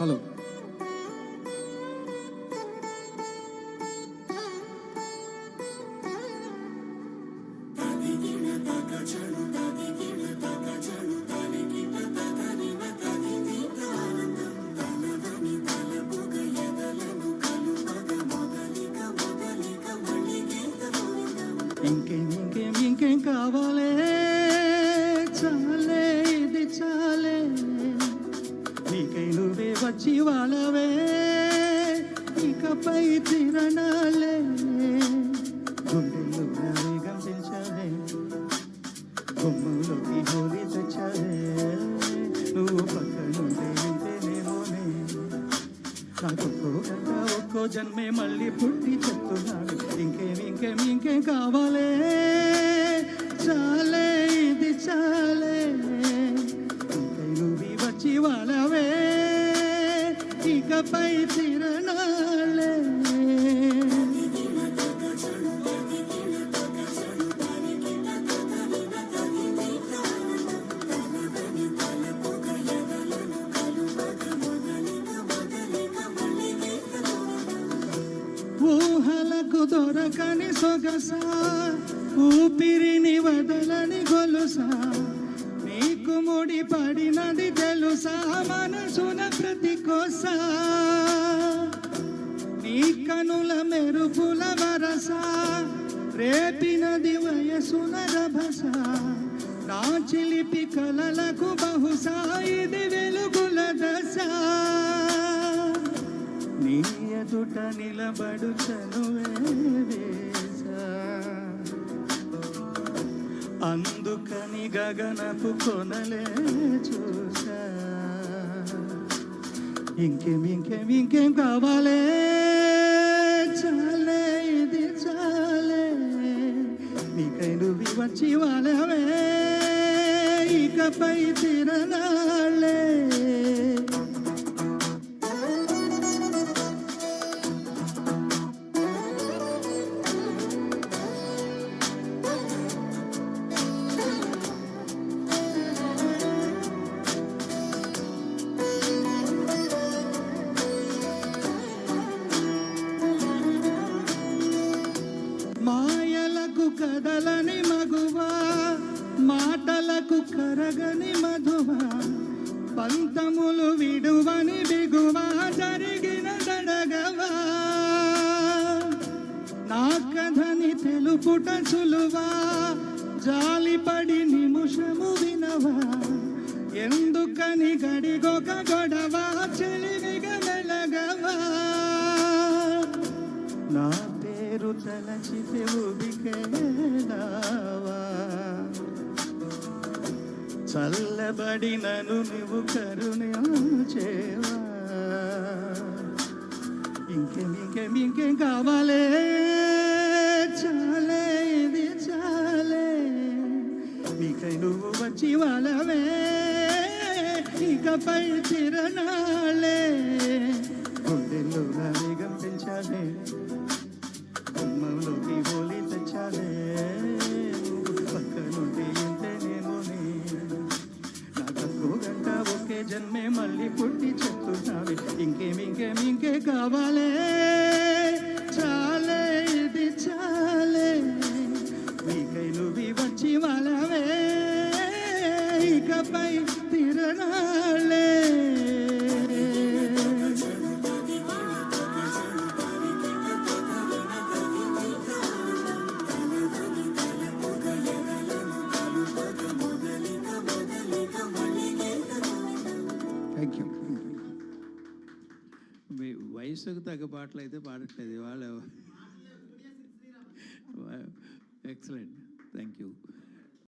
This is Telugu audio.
హలో ఇంకేం కావాలే, చాలే ఇది చాలే, నీకై నువ్వే వచ్చి వాళ్ళవే, ఇకపై తిరణాలే, గుండెల్లో వేగం పెంచాలే, గుమ్మంలోకి హోలీ తెచ్చాలే, నువ్వు పక్క నుండే ఉంటేనేమోనే, నాకొక్కో గంట ఒక్కో జన్మే మళ్ళీ పుట్టి చెప్తున్నాను. ఇంకేం కావాలే, చాలే ఇది చాలే, ఇంకై నువ్వు వచ్చి వాళ్ళవే, ఇకపై తిరణాలే. ఊహలకు దొరకని సొగసా, ఊపిరిని వదలని గొలుసా, నీకు ముడి పడినది తెలుసా, మనసున ప్రతి కోసా, నీ కనుల మెరుపుల వరసా, రేపినది వయసున రభస, నా చిలిపి కలలకు బహుశా ఇది వెలుగుల దశ, నీ ఎదుట నిలబడు చనువేసా, అందుకని గగనపు కొనలే చూసా. ఇంకేం కావాలే, చాలే ఇది చాలే, నీకై నువ్వు వచ్చి వాళ్ళవే, ఇకపై తిరణాలే. మాయలకు కదలని మగువా, మాటలకు కరగని మధువా, పంతములు విడువని బిగువా, జరిగిన దడగవా, నా కథని తెలుపుట సులువా, జాలిపడి నిముషము వినవా, ఎందుకని గడిగొక గొడవ, చెలిమిగ మెలగవా, నా పేరు తలచితే ఉబికేలావా, చల్లబడి నన్ను నువ్వు కరుణించేవా. ఇంకేం కావాలే, చాలే ఇది చాలే, నీకై నువ్వు వచ్చి వాళ్ళవే, ఇకపై తిరణాలే, గుండెల్లో వేగం పెంచాలే, గుమ్మంలోకి హోలీ తెచ్చాలే, పక్క నుండి ఉంటేనేమోనే, నాకో గంట ఒకే జన్మే మళ్ళీ పుట్టి చెప్తున్నావే. ఇంకేం కావాలే, చాలే ఇది చాలే, నీకై నువ్వు వచ్చి వాళ్ళవే, ఇకపై తిరణాలే. Thank you. మీ వయసుకు తగ్గ పాటలు అయితే పాడట్లేదు వాళ్ళు. Excellent, thank you.